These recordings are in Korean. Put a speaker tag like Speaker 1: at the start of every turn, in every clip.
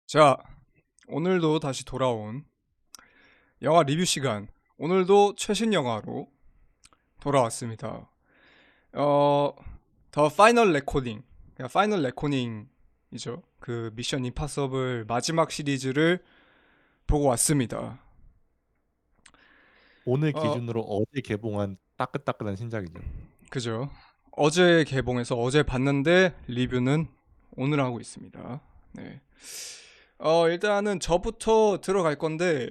Speaker 1: 자, 오늘도 다시 돌아온 영화 리뷰 시간. 오늘도 최신 영화로 돌아왔습니다. 어, 더 파이널 레코딩. 파이널 레코닝이죠. 그 미션 임파서블 마지막 시리즈를 보고 왔습니다.
Speaker 2: 오늘
Speaker 1: 어,
Speaker 2: 기준으로 어제 개봉한 따끈따끈한 신작이죠.
Speaker 1: 그죠. 어제 개봉해서 어제 봤는데 리뷰는 오늘 하고 있습니다. 네. 일단은 저부터 들어갈 건데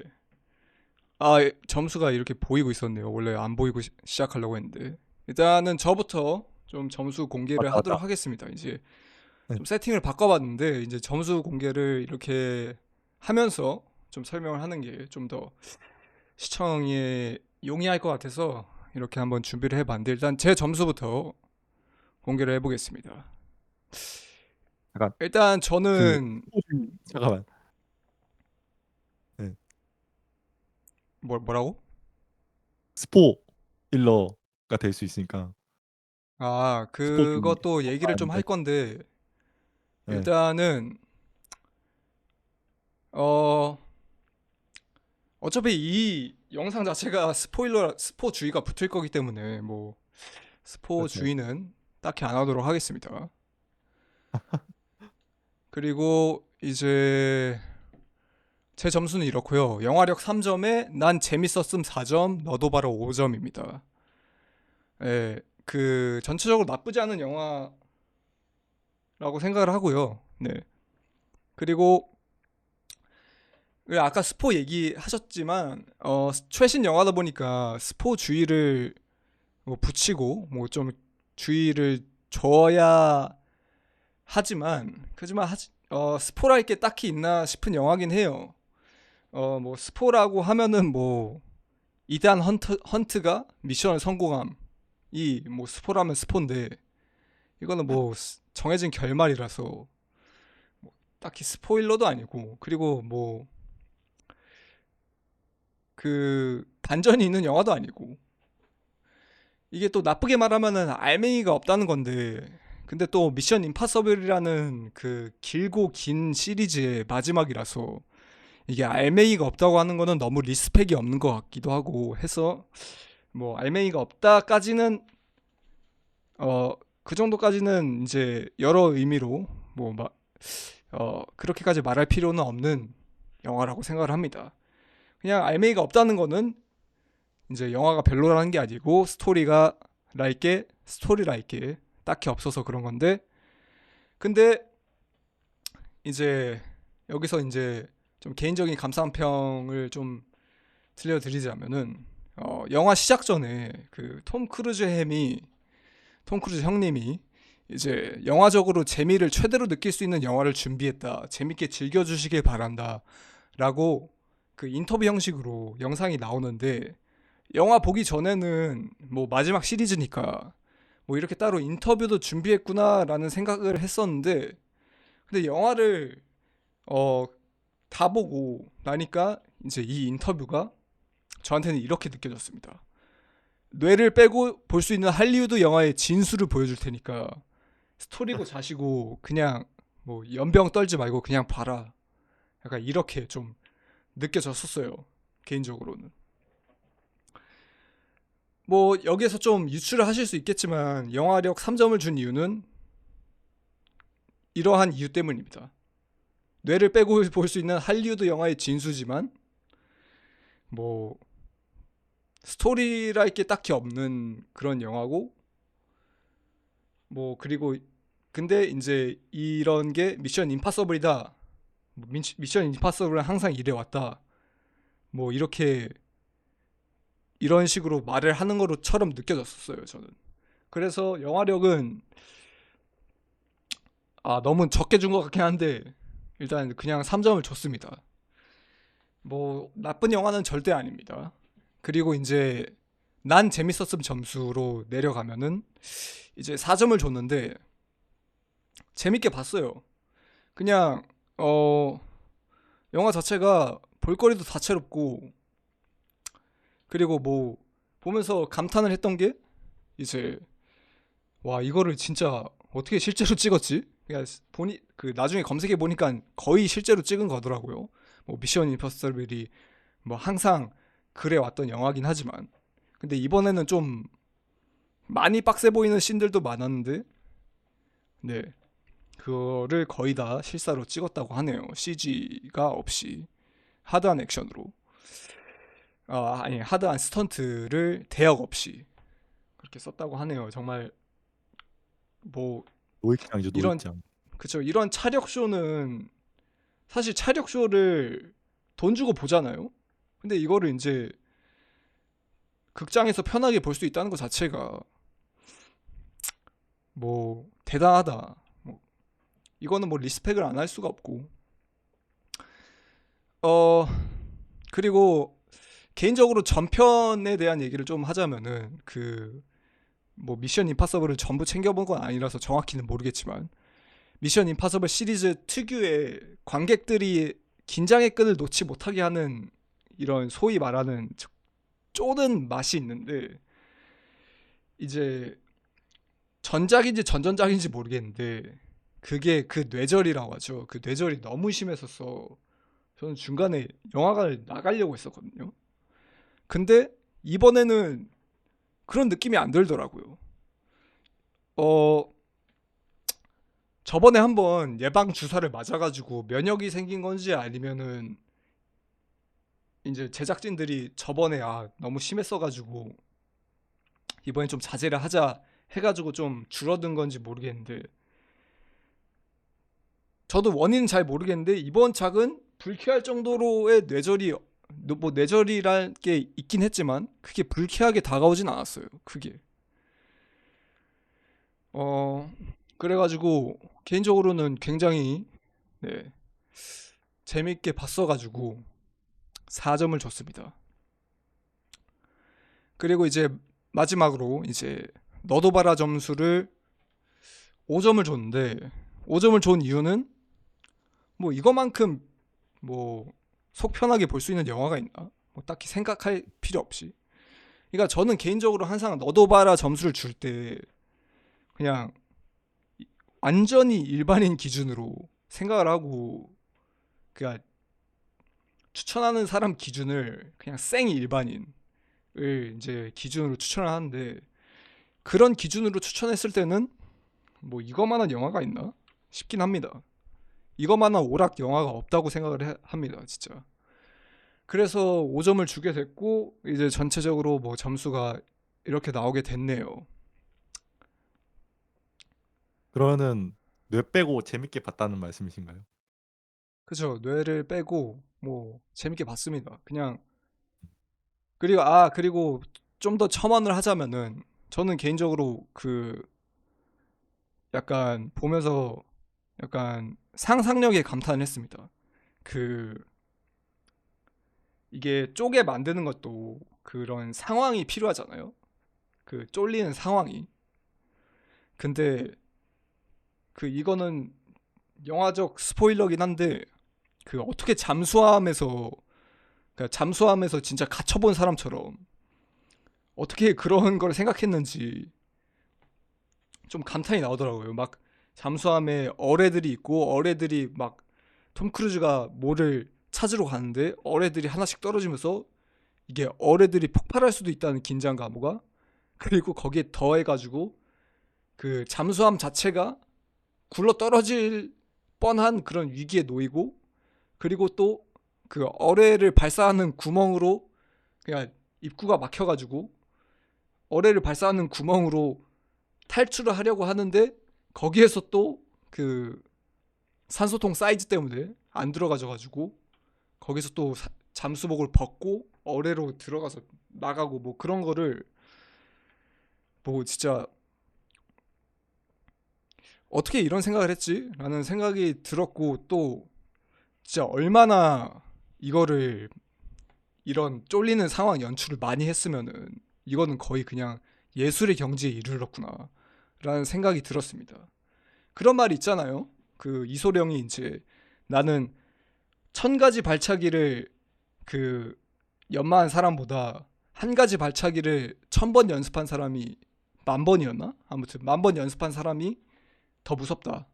Speaker 1: 점수가 이렇게 보이고 있었네요. 원래 안 보이고 시작하려고 했는데. 일단은 저부터 좀 점수 공개를
Speaker 2: 맞다, 맞다.
Speaker 1: 하도록 하겠습니다. 이제
Speaker 2: 네.
Speaker 1: 좀 세팅을 바꿔봤는데, 이제 점수 공개를 이렇게 하면서 좀 설명을 하는 게 좀 더 시청에 용이할 것 같아서 이렇게 한번 준비를 해봤는데, 일단 제 점수부터 공개를 해보겠습니다.
Speaker 2: 약간
Speaker 1: 일단
Speaker 2: 그
Speaker 1: 저는,
Speaker 2: 잠깐만. 네.
Speaker 1: 뭐라고?
Speaker 2: 스포일러가 될 수 있으니까 스포 좀
Speaker 1: 그것도 얘기를 좀 할
Speaker 2: 하는데.
Speaker 1: 건데,
Speaker 2: 네.
Speaker 1: 일단은, 어, 어차피 이 영상 자체가 스포주의가 붙을 거기 때문에 뭐
Speaker 2: 그렇죠.
Speaker 1: 스포주의는 딱히 안 하도록 하겠습니다. 그리고 이제 제 점수는 이렇고요. 영화력 3점에 난 재밌었음 4점, 너도 바로 5점입니다. 예, 그 전체적으로 나쁘지 않은 영화라고 생각을 하고요. 네. 그리고 아까 스포 얘기하셨지만 최신 영화다 보니까 스포주의를 뭐 붙이고 뭐 좀 주의를 줘야 하지만 스포랄 게 딱히 있나 싶은 영화긴 해요. 뭐 스포라고 하면은 뭐 이단 헌트가 미션을 성공함이 뭐 스포라면 스포인데 이거는 뭐 정해진 결말이라서 뭐 딱히 스포일러도 아니고, 그리고 뭐 그 반전이 있는 영화도 아니고, 이게 또 나쁘게 말하면은 알맹이가 없다는 건데, 근데 또 미션 임파서블이라는 그 길고 긴 시리즈의 마지막이라서 이게 알맹이가 없다고 하는 거는 너무 리스펙이 없는 것 같기도 하고 해서, 뭐 알맹이가 없다까지는 그 정도까지는 이제 여러 의미로 그렇게까지 말할 필요는 없는 영화라고 생각을 합니다. 그냥 알맹이가 없다는 거는 이제 영화가 별로라는 게 아니고 스토리랄게 딱히 없어서 그런 건데, 근데 이제 여기서 이제 좀 개인적인 감상평을 좀 들려드리자면은, 영화 시작 전에 그 톰 크루즈 형님이 이제 영화적으로 재미를 최대로 느낄 수 있는 영화를 준비했다, 재밌게 즐겨주시길 바란다 라고 그 인터뷰 형식으로 영상이 나오는데, 영화 보기 전에는 뭐 마지막 시리즈니까 뭐 이렇게 따로 인터뷰도 준비했구나라는 생각을 했었는데, 근데 영화를 어, 다 보고 나니까 이제 이 인터뷰가 저한테는 이렇게 느껴졌습니다. 뇌를 빼고 볼 수 있는 할리우드 영화의 진수를 보여줄 테니까 스토리고 자시고 그냥 뭐 연병 떨지 말고 그냥 봐라. 약간 이렇게 좀 느껴졌었어요. 개인적으로는. 뭐 여기에서 좀 유추를 하실 수 있겠지만 영화력 3점을 준 이유는 이러한 이유 때문입니다. 뇌를 빼고 볼 수 있는 할리우드 영화의 진수지만 뭐 스토리랄 게 딱히 없는 그런 영화고, 뭐 그리고 근데 이제 이런 게 미션 임파서블이다, 미션 임파서블은 항상 이래 왔다, 뭐 이렇게 이런 식으로 말을 하는 거로처럼 느껴졌었어요 저는. 그래서 영화력은 너무 적게 준 것 같긴 한데 일단 그냥 3점을 줬습니다. 뭐 나쁜 영화는 절대 아닙니다. 그리고 이제 난 재밌었음 점수로 내려가면은 이제 4점을 줬는데 재밌게 봤어요. 그냥 어 영화 자체가 볼거리도 다채롭고, 그리고 뭐 보면서 감탄을 했던 게 이제 와, 이거를 진짜 어떻게 실제로 찍었지? 그러니까 보니 그 나중에 검색해 보니까 거의 실제로 찍은 거더라고요. 뭐 미션 임파서블이 뭐 항상 그래 왔던 영화긴 하지만, 근데 이번에는 좀 많이 빡세 보이는 씬들도 많았는데, 네, 그거를 거의 다 실사로 찍었다고 하네요. CG가 없이 하드한 액션으로, 아니 하드한 스턴트를 대역 없이 그렇게 썼다고 하네요. 정말 뭐
Speaker 2: 노익장이죠,
Speaker 1: 이런,
Speaker 2: 노익장.
Speaker 1: 그쵸, 이런 차력 쇼는 사실 차력 쇼를 돈 주고 보잖아요. 근데 이거를 이제 극장에서 편하게 볼 수 있다는 것 자체가 뭐 대단하다. 뭐 이거는 뭐 리스펙을 안 할 수가 없고. 어 그리고 개인적으로 전편에 대한 얘기를 좀 하자면은, 그 뭐 미션 임파서블을 전부 챙겨본 건 아니라서 정확히는 모르겠지만, 미션 임파서블 시리즈 특유의 관객들이 긴장의 끈을 놓지 못하게 하는 이런 소위 말하는 쪼는 맛이 있는데, 이제 전작인지 전전작인지 모르겠는데 그게 그 뇌절이라고 하죠. 그 뇌절이 너무 심했었어. 저는 중간에 영화관을 나가려고 했었거든요. 근데 이번에는 그런 느낌이 안 들더라고요. 어 저번에 한번 예방 주사를 맞아가지고 면역이 생긴 건지, 아니면은 이제 제작진들이 저번에 너무 심했어가지고 이번에 좀 자제를 하자 해가지고 좀 줄어든 건지 모르겠는데, 저도 원인은 잘 모르겠는데 이번 작은 불쾌할 정도로의 뇌절이, 뭐 뇌절이란 게 있긴 했지만 그게 불쾌하게 다가오진 않았어요. 그게 어 그래가지고 개인적으로는 굉장히, 네, 재밌게 봤어가지고 4점을 줬습니다. 그리고 이제 마지막으로 이제 너도 봐라 점수를 5점을 줬는데, 5점을 준 이유는 뭐 이거만큼 뭐 속 편하게 볼 수 있는 영화가 있나? 뭐 딱히 생각할 필요 없이. 그러니까 저는 개인적으로 항상 너도 봐라 점수를 줄 때 그냥 완전히 일반인 기준으로 생각을 하고, 그러니까 추천하는 사람 기준을 그냥 생 일반인을 이제 기준으로 추천을 하는데, 그런 기준으로 추천했을 때는 뭐 이거만한 영화가 있나 싶긴 합니다. 이거만한 오락 영화가 없다고 생각을 합니다, 진짜. 그래서 5점을 주게 됐고, 이제 전체적으로 뭐 점수가 이렇게 나오게 됐네요.
Speaker 2: 그러면은 뇌 빼고 재밌게 봤다는 말씀이신가요?
Speaker 1: 그죠? 뇌를 빼고 뭐 재밌게 봤습니다. 그냥, 그리고 좀 더 첨언을 하자면은, 저는 개인적으로 그 약간 보면서 약간 상상력에 감탄을 했습니다. 그 이게 쪼개 만드는 것도 그런 상황이 필요하잖아요. 그 쫄리는 상황이. 근데 그 이거는 영화적 스포일러긴 한데, 그 어떻게 잠수함에서 진짜 갇혀본 사람처럼 어떻게 그런 걸 생각했는지 좀 감탄이 나오더라고요. 막 잠수함에 어뢰들이 있고, 어뢰들이 막 톰 크루즈가 뭐를 찾으러 가는데 어뢰들이 하나씩 떨어지면서 이게 어뢰들이 폭발할 수도 있다는 긴장감과, 그리고 거기에 더해가지고 그 잠수함 자체가 굴러 떨어질 뻔한 그런 위기에 놓이고, 그리고 또 그 어뢰를 발사하는 구멍으로 그냥 입구가 막혀가지고 어뢰를 발사하는 구멍으로 탈출을 하려고 하는데, 거기에서 또 그 산소통 사이즈 때문에 안 들어가져가지고 거기서 또 잠수복을 벗고 어뢰로 들어가서 나가고, 뭐 그런 거를 뭐 진짜 어떻게 이런 생각을 했지? 라는 생각이 들었고, 또 진짜 얼마나 이거를 이런 쫄리는 상황 연출을 많이 했으면은 이거는 거의 그냥 예술의 경지에 이르렀구나 라는 생각이 들었습니다. 그런 말이 있잖아요. 그 이소룡이 이제 나는 1000가지 발차기를 그 연마한 사람보다 한 가지 발차기를 1000번 연습한 사람이 10,000번이었나? 아무튼 10,000번 연습한 사람이 더 무섭다.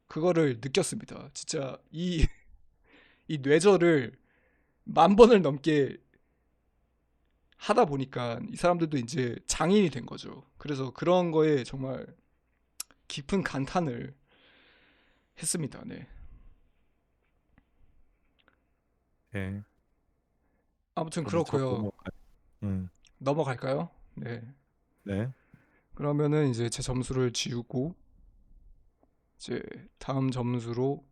Speaker 1: 그거를 느꼈습니다. 진짜 이 이 뇌절을 만 번을 넘게 하다 보니까 이 사람들도 이제 장인이 된 거죠. 그래서 그런 거에 정말 깊은 감탄을 했습니다. 네.
Speaker 2: 네.
Speaker 1: 아무튼
Speaker 2: 저도
Speaker 1: 그렇고요.
Speaker 2: 뭐 음.
Speaker 1: 넘어갈까요? 네.
Speaker 2: 네.
Speaker 1: 그러면은 이제 제 점수를 지우고 이제 다음 점수로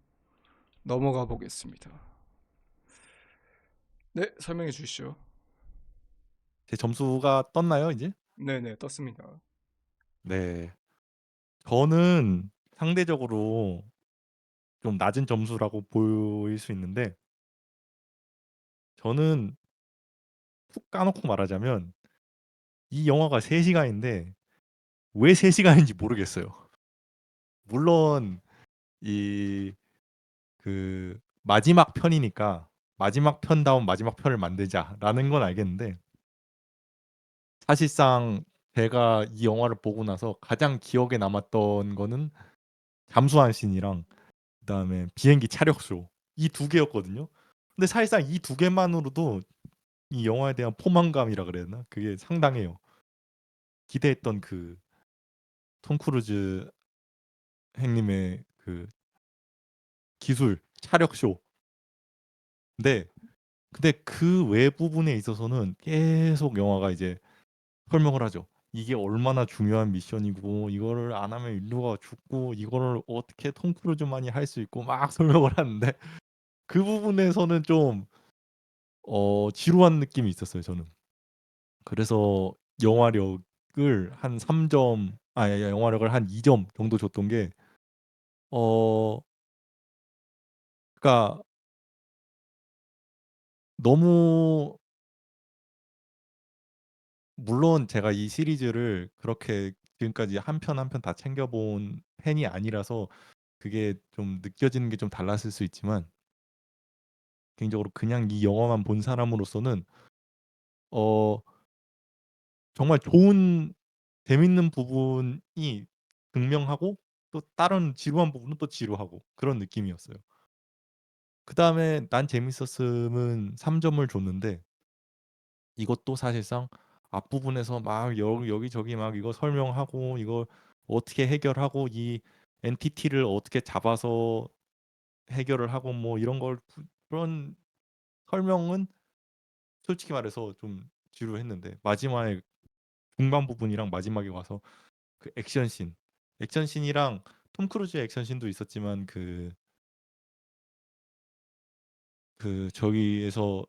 Speaker 1: 넘어가 보겠습니다. 네, 설명해 주시죠.
Speaker 2: 제 점수가 떴나요, 이제?
Speaker 1: 네네, 떴습니다.
Speaker 2: 네. 저는 상대적으로 좀 낮은 점수라고 보일 수 있는데 저는 툭 까놓고 말하자면 이 영화가 3 시간인데 왜 3 시간인지 모르겠어요. 물론 이 그 마지막 편이니까 '마지막 편다운 마지막 편을 만들자.'라는 건 알겠는데 사실상 제가 이 영화를 보고 나서 가장 기억에 남았던 거는 잠수하는 씬이랑 그다음에 비행기 차력쇼 이 2 개였거든요. 근데 사실상 이 2 개만으로도 이 영화에 대한 포만감이라 그래야 되나? 그게 상당해요. 기대했던 그 톰 크루즈 형님의 그 기술, 차력쇼. 네. 근데 그 외 부분에 있어서는 계속 영화가 이제 설명을 하죠. 이게 얼마나 중요한 미션이고 이거를 안 하면 인류가 죽고 이거를 어떻게 톰 크루즈만이 할 수 있고 막 설명을 하는데 그 부분에서는 좀 지루한 느낌이 있었어요 저는. 그래서 영화력을 한 3 점 영화력을 한 2점 정도 줬던 게 어 그러니까 너무 물론 제가 이 시리즈를 그렇게 지금까지 한 편 한 편 다 챙겨 본 팬이 아니라서 그게 좀 느껴지는 게 좀 달랐을 수 있지만 개인적으로 그냥 이 영화만 본 사람으로서는 어 정말 좋은 재밌는 부분이 극명하고 또 다른 지루한 부분은 또 지루하고 그런 느낌이었어요. 그다음에 "난 재밌었음."은 3 점을 줬는데 이것도 사실상 앞부분에서 막 여기저기 막 이거 설명하고 이거 어떻게 해결하고 이 엔티티를 어떻게 잡아서 해결을 하고 뭐 이런 걸 그런 설명은 솔직히 말해서 좀 지루했는데 마지막에 중반 부분이랑 마지막에 와서 그 액션씬이랑 톰 크루즈의 액션씬도 있었지만 저기에서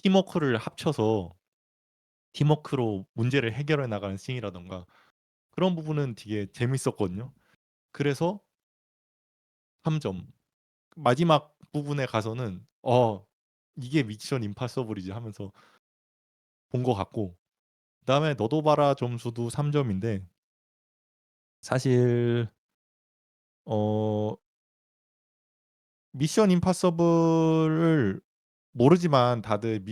Speaker 2: 팀워크를 합쳐서 팀워크로 문제를 해결해 나가는 씬이라든가 그런 부분은 되게 재밌었거든요. 그래서 3 점. 마지막 부분에 가서는 '이게 미션 임파서블이지.' 하면서 본 것 같고 그다음에 너도 봐라 점수도 3 점인데 사실 어 미션 임파서블을 모르지만 다들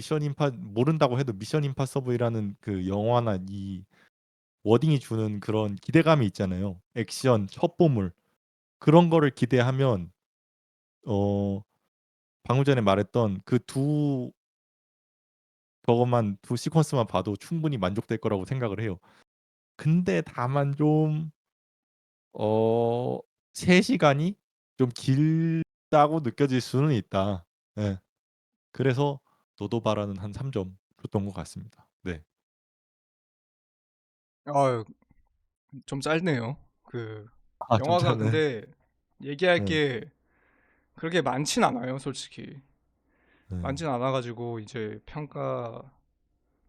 Speaker 2: 모른다고 해도 미션 임파서블이라는 그 영화나 이 워딩이 주는 그런 기대감이 있잖아요. 액션, 첩보물 그런 거를 기대하면 어 방금 전에 말했던 그 저것만 두 시퀀스만 봐도 충분히 만족될 거라고 생각을 해요. 근데 다만 좀 어 3 시간이 좀 길다고 느껴질 수는 있다. 예. 그래서 너도 봐라는 한 3점 줬던 것 같습니다. 네.
Speaker 1: 아유, 좀 짧네요. 그
Speaker 2: 아 좀
Speaker 1: 영화가
Speaker 2: 짧네.
Speaker 1: 근데 얘기할
Speaker 2: 네.
Speaker 1: 게 그렇게 많진 않아요, 솔직히.
Speaker 2: 네.
Speaker 1: 많진 않아 가지고 이제 평가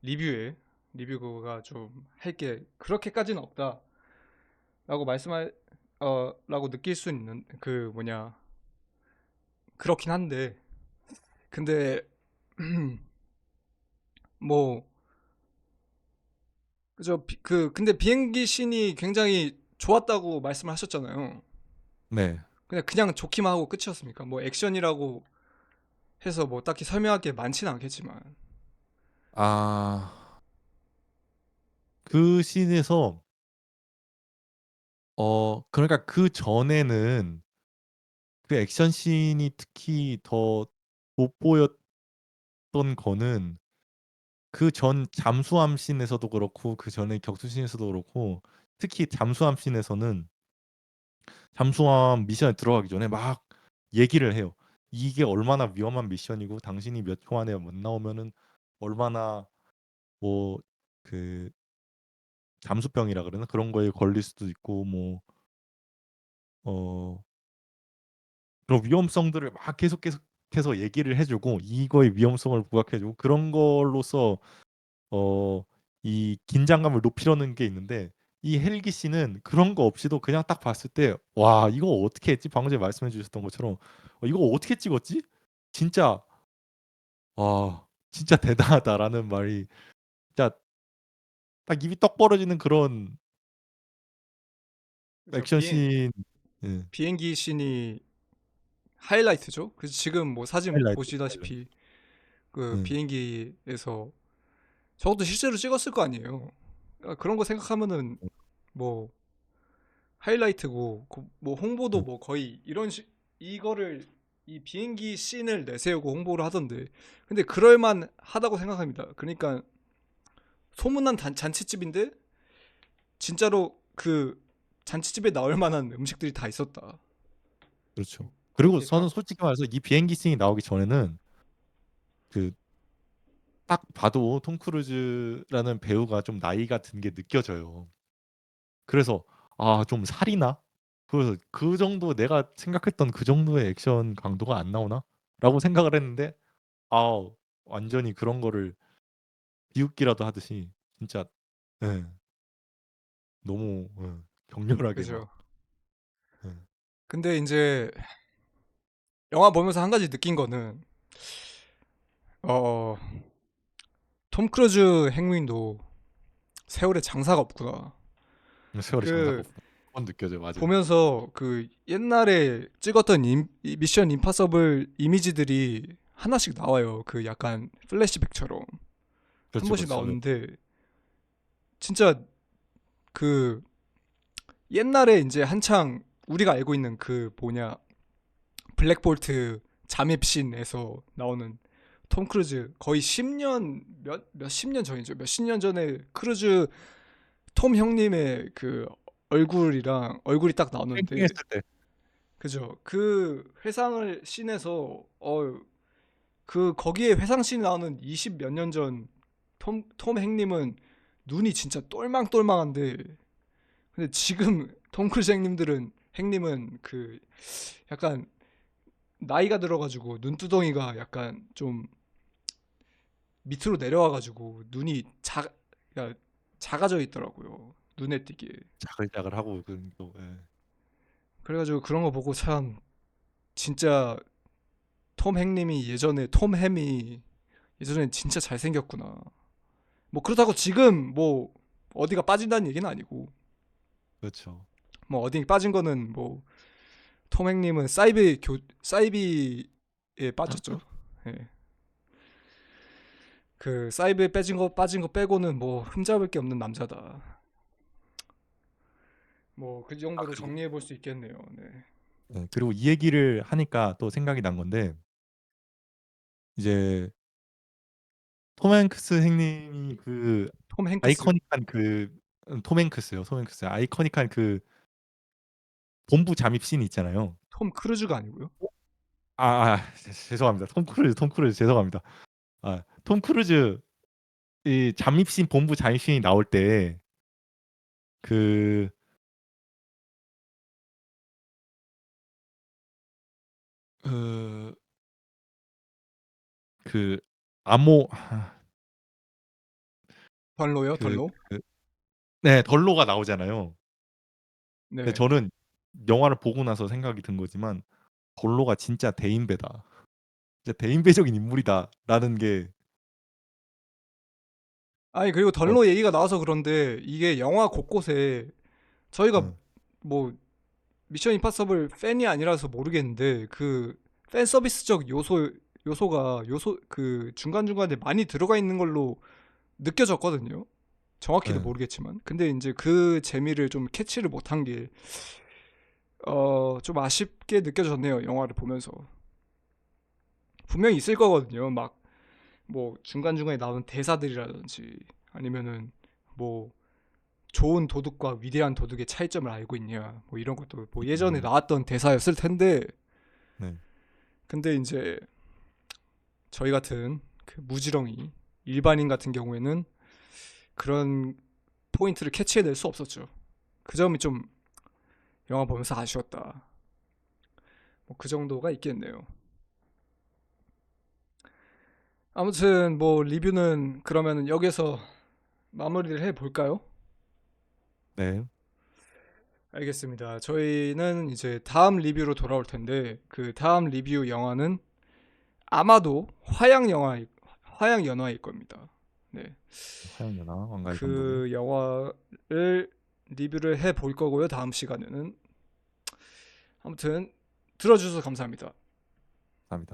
Speaker 1: 리뷰에 리뷰가 좀 할 게 그렇게까지는 없다라고 말씀할 라고 느낄 수 있는 그 뭐냐 그렇긴 한데 근데 뭐 그저 근데 비행기 씬이 굉장히 좋았다고 말씀하셨잖아요.
Speaker 2: 네.
Speaker 1: 그냥 좋기만 하고 끝이었습니까? 뭐 액션이라고 해서 뭐 딱히 설명할 게 많지는 않겠지만.
Speaker 2: 아 그 씬에서 그러니까 그전에는 그 액션씬이 특히 더 돋보였던 거는 그 전 잠수함 씬에서도 그렇고 그 전에 격투 씬에서도 그렇고 특히 잠수함 씬에서는 잠수함 미션에 들어가기 전에 막 얘기를 해요. 이게 얼마나 위험한 미션이고 당신이 몇 초 안에 못 나오면은 얼마나 뭐 그 잠수병이라 그러나 그런 거에 걸릴 수도 있고 뭐 그런 위험성들을 막 계속해서 얘기를 해주고 이거의 위험성을 부각해주고 그런 걸로써 어, 이 긴장감을 높이려는 게 있는데 이 헬기 씨는 그런 거 없이도 그냥 딱 봤을 때 와 이거 어떻게 했지? 방금 전에 말씀해 주셨던 것처럼 이거 어떻게 찍었지? 진짜 와 진짜 대단하다라는 말이 진짜 딱 입이 떡 벌어지는 그런
Speaker 1: 그죠.
Speaker 2: 액션씬. 예,
Speaker 1: 비행기 씬이 하이라이트죠. 그래서 지금 뭐 사진
Speaker 2: 하이라이트 하이라이트.
Speaker 1: 보시다시피 그
Speaker 2: 예,
Speaker 1: 비행기에서 저것도 실제로 찍었을 거 아니에요. 그런 거 생각하면은 뭐 하이라이트고 뭐 홍보도
Speaker 2: 예,
Speaker 1: 뭐 거의 이거를 이 비행기 씬을 내세우고 홍보를 하던데 근데 그럴만 하다고 생각합니다. 그러니까 소문난 잔치집인데 진짜로 그 잔치집에 나올 만한 음식들이 다 있었다.
Speaker 2: 그렇죠. 그리고
Speaker 1: 그렇게
Speaker 2: 저는
Speaker 1: 생각.
Speaker 2: 솔직히 말해서 이 비행기 씬이 나오기 전에는 그 딱 봐도 톰 크루즈라는 배우가 좀 나이가 든 게 느껴져요. 그래서 아 좀 살이나? 그래서 그 정도 내가 생각했던 그 정도의 액션 강도가 안 나오나? 라고 생각을 했는데 아 완전히 그런 거를 비웃기라도 하듯이 진짜 예, 너무 격렬하게 막
Speaker 1: 그죠.
Speaker 2: 예,
Speaker 1: 근데 이제 영화 보면서 한 가지 느낀 거는 어, 톰 크루즈 행윈도 세월에 장사가 없구나.
Speaker 2: 세월의 장사가
Speaker 1: 그
Speaker 2: 없구나. 그건 느껴져요. 맞아요.
Speaker 1: 보면서 그 옛날에 찍었던 이 미션 임파서블 이미지들이 하나씩 나와요. 그 약간 플래시백처럼 한
Speaker 2: 그렇죠.
Speaker 1: 번씩
Speaker 2: 그렇죠. 예.
Speaker 1: 나오는데 진짜 그 옛날에 이제 한창 우리가 알고 있는 그 뭐냐 블랙볼트 잠입신에서 나오는 톰 크루즈 거의 10년 몇십 년 전이죠. 몇십 년 전에 크루즈 톰 형님의 그 얼굴이 딱 나오는데
Speaker 2: 뺑뺑했을 때
Speaker 1: 그죠. 그 회상을 씬에서 그 거기에 회상 씬 나오는 20 몇 년 전 톰 행님은 눈이 진짜 똘망똘망한데 근데 지금 톰 크루즈 행님은 그 약간 나이가 들어가지고 눈두덩이가 약간 좀 밑으로 내려와가지고 눈이 그러니까 작아져 있더라고요. 눈에 띄게.
Speaker 2: 자글자글하고 그 또 예.
Speaker 1: 그래가지고 그런 거 보고 참 진짜 톰 햄이 예전에 진짜 잘생겼구나. 뭐 그렇다고 지금 뭐 어디가 빠진다는 얘기는 아니고
Speaker 2: 그렇죠.
Speaker 1: 뭐 어디 빠진 거는 뭐 톰 행님은 사이비에 빠졌죠. 예. 그 사이비에 빠진 거 빼고는 뭐 흠잡을 게 없는 남자다. 뭐 그
Speaker 2: 아
Speaker 1: 정도로
Speaker 2: 그리고
Speaker 1: 정리해 볼 수 있겠네요. 네.
Speaker 2: 그리고 이 얘기를 하니까 또 생각이 난 건데 이제 톰 행크스 형님이 그
Speaker 1: 톰 행크스요?
Speaker 2: 아이코닉한 톰 행크스요. 톰 행크스 아이코닉한 그 본부 잠입 씬 있잖아요.
Speaker 1: 톰 크루즈가 아니고요.
Speaker 2: 죄송합니다. 톰 크루즈 죄송합니다. 톰 크루즈 이 잠입 씬 본부 잠입 씬이 나올 때 그 그 그 암호
Speaker 1: 덜로요,
Speaker 2: 그
Speaker 1: 덜로.
Speaker 2: 그 네, 덜로가 나오잖아요. 근데
Speaker 1: 네.
Speaker 2: 저는 영화를 보고 나서 생각이 든 거지만 덜로가 진짜 대인배다. 진짜 대인배적인 인물이다라는 게
Speaker 1: 아니 그리고
Speaker 2: 어,
Speaker 1: 덜로 얘기가 나와서 그런데 이게 영화 곳곳에 저희가
Speaker 2: 어,
Speaker 1: 뭐 미션 임파서블 팬이 아니라서 모르겠는데 그 팬 서비스적 요소가 그 중간중간에 많이 들어가 있는 걸로 느껴졌거든요. 정확히도
Speaker 2: 예.
Speaker 1: 모르겠지만. 근데 이제 그 재미를 좀 캐치를 못한 게 좀 아쉽게 느껴졌네요. 영화를 보면서. 분명히 있을 거거든요. 막 뭐 중간중간에 나오는 대사들이라든지 아니면은 뭐 좋은 도둑과 위대한 도둑의 차이점을 알고 있냐 뭐 이런 것도 뭐 예전에
Speaker 2: 음,
Speaker 1: 나왔던 대사였을 텐데,
Speaker 2: 네.
Speaker 1: 근데 이제 저희 같은 그 무지렁이 일반인 같은 경우에는 그런 포인트를 캐치해낼 수 없었죠. 그 점이 좀 영화 보면서 아쉬웠다. 뭐 그 정도가 있겠네요. 아무튼 뭐 리뷰는 그러면 여기서 마무리를 해 볼까요?
Speaker 2: 네.
Speaker 1: 알겠습니다. 저희는 이제 다음 리뷰로 돌아올 텐데 그 다음 리뷰 영화는 아마도 화양 연화일 겁니다. 네.
Speaker 2: 화양연화 왕가의 전부리.
Speaker 1: 그 영화를 리뷰를 해 볼 거고요. 다음 시간에는. 아무튼 들어주셔서 감사합니다.
Speaker 2: 감사합니다.